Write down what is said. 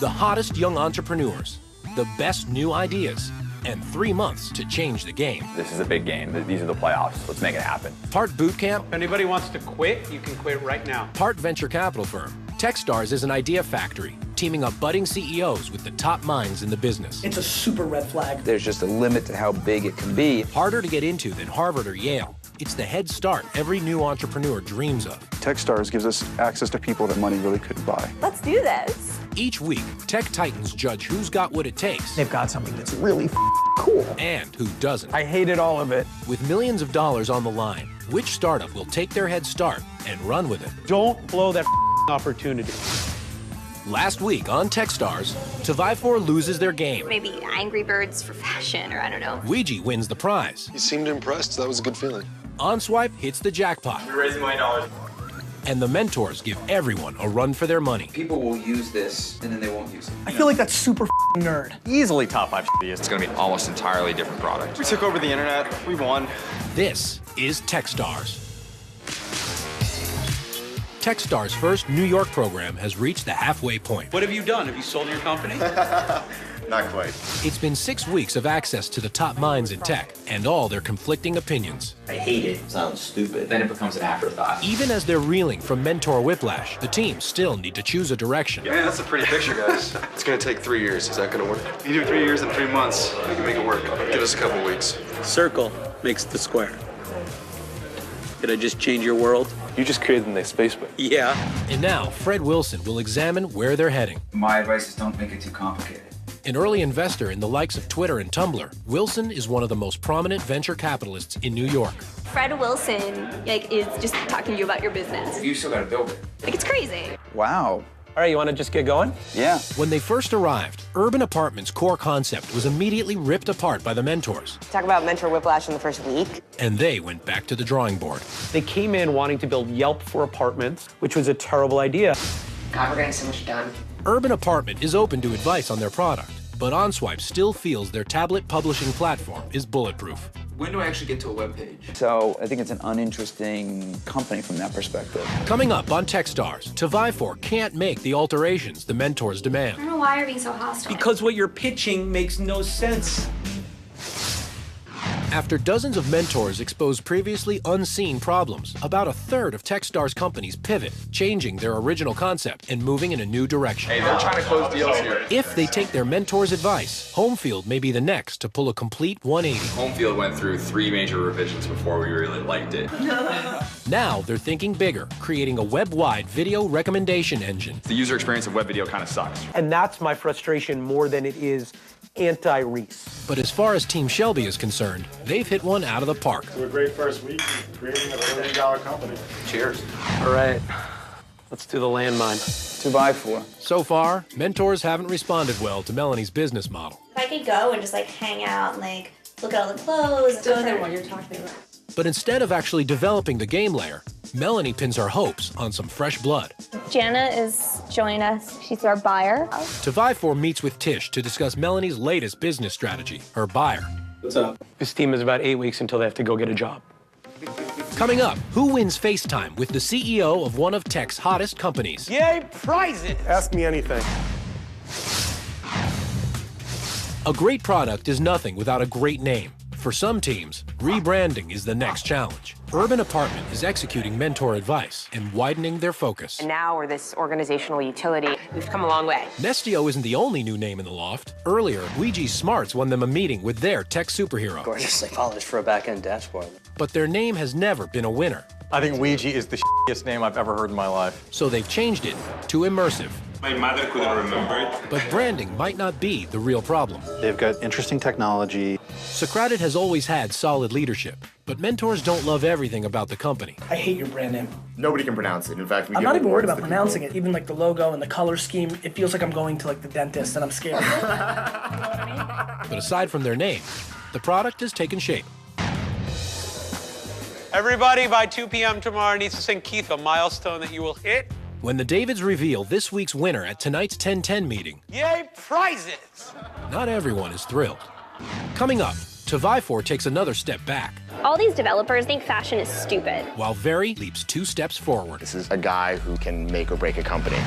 The hottest young entrepreneurs, the best new ideas, and 3 months to change the game. This is a big game. These are the playoffs. Let's make it happen. Part boot camp. If anybody wants to quit, you can quit right now. Part venture capital firm. Techstars is an idea factory, teaming up budding CEOs with the top minds in the business. It's a super red flag. There's just a limit to how big it can be. Harder to get into than Harvard or Yale. It's the head start every new entrepreneur dreams of. Techstars gives us access to people that money really couldn't buy. Let's do this. Each week, tech titans judge who's got what it takes. They've got something that's really cool. And who doesn't. I hated all of it. With millions of dollars on the line, which startup will take their head start and run with it? Don't blow that opportunity. Last week on Techstars, Survivor loses their game. Maybe Angry Birds for fashion, or I don't know. Ouija wins the prize. You seemed impressed. That was a good feeling. OnSwipe hits the jackpot. We're raising $1 million. And the mentors give everyone a run for their money. People will use this, and then they won't use it. I feel like that's super nerd. Easily top 5 ideas. It's going to be almost entirely different product. We took over the internet. We won. This is Techstars. Techstars' first New York program has reached the halfway point. What have you done? Have you sold your company? Not quite. It's been 6 weeks of access to the top minds in tech and all their conflicting opinions. I hate it. Sounds stupid. Then it becomes an afterthought. Even as they're reeling from mentor whiplash, the team still need to choose a direction. Yeah, that's a pretty picture, guys. It's going to take 3 years. Is that going to work? You do 3 years in 3 months. We can make it work. Give us a couple weeks. Circle makes the square. Did I just change your world? You just created the space boat. Yeah. And now, Fred Wilson will examine where they're heading. My advice is don't make it too complicated. An early investor in the likes of Twitter and Tumblr, Wilson is one of the most prominent venture capitalists in New York. Fred Wilson, is just talking to you about your business. You still gotta build it. It's crazy. Wow. All right, you want to just get going? Yeah. When they first arrived, Urban Apartments' core concept was immediately ripped apart by the mentors. Talk about mentor whiplash in the first week. And they went back to the drawing board. They came in wanting to build Yelp for apartments, which was a terrible idea. God, we're getting so much done. Urban Apartment is open to advice on their product, but OnSwipe still feels their tablet publishing platform is bulletproof. When do I actually get to a web page? So I think it's an uninteresting company from that perspective. Coming up on Techstars, Survivor can't make the alterations the mentors I demand. don't know why you're being so hostile. Because what you're pitching makes no sense. After dozens of mentors expose previously unseen problems, about a third of Techstars companies pivot, changing their original concept and moving in a new direction. Hey, they're trying to close deals here. If they take their mentors' advice, Homefield may be the next to pull a complete 180. Homefield went through 3 major revisions before we really liked it. Now they're thinking bigger, creating a web-wide video recommendation engine. The user experience of web video kind of sucks. And that's my frustration more than it is anti-Reese. But as far as Team Shelby is concerned, they've hit one out of the park. A great first week creating a $1 billion company. Cheers. All right, let's do the landmine. Survivor. So far, mentors haven't responded well to Melanie's business model. If I could go and just hang out and look at all the clothes. Go there while you're talking about. But instead of actually developing the game layer, Melanie pins her hopes on some fresh blood. Jana is joining us. She's our buyer. Survivor meets with Tish to discuss Melanie's latest business strategy, her buyer. What's up? This team is about 8 weeks until they have to go get a job. Coming up, who wins FaceTime with the CEO of one of tech's hottest companies? Yay, prizes! Ask me anything. A great product is nothing without a great name. For some teams, rebranding is the next challenge. Urban Apartment is executing mentor advice and widening their focus. And now we're this organizational utility. We've come a long way. Nestio isn't the only new name in the loft. Earlier, Ouija Smarts won them a meeting with their tech superhero. Gorgeously polished for a back-end dashboard. But their name has never been a winner. I think Ouija is the shittiest name I've ever heard in my life. So they've changed it to immersive. My mother couldn't remember it. But branding might not be the real problem. They've got interesting technology. Socrated has always had solid leadership, but mentors don't love everything about the company. I hate your brand name. Nobody can pronounce it. In fact, I'm not even worried about pronouncing it. Even the logo and the color scheme, it feels like I'm going to the dentist and I'm scared. But aside from their name, the product has taken shape. Everybody by 2 p.m. tomorrow needs to sing Keith, a milestone that you will hit. When the Davids reveal this week's winner at tonight's 10-10 meeting, Yay, prizes! not everyone is thrilled. Coming up, Survivor takes another step back, All these developers think fashion is stupid. while Very leaps 2 steps forward. This is a guy who can make or break a company.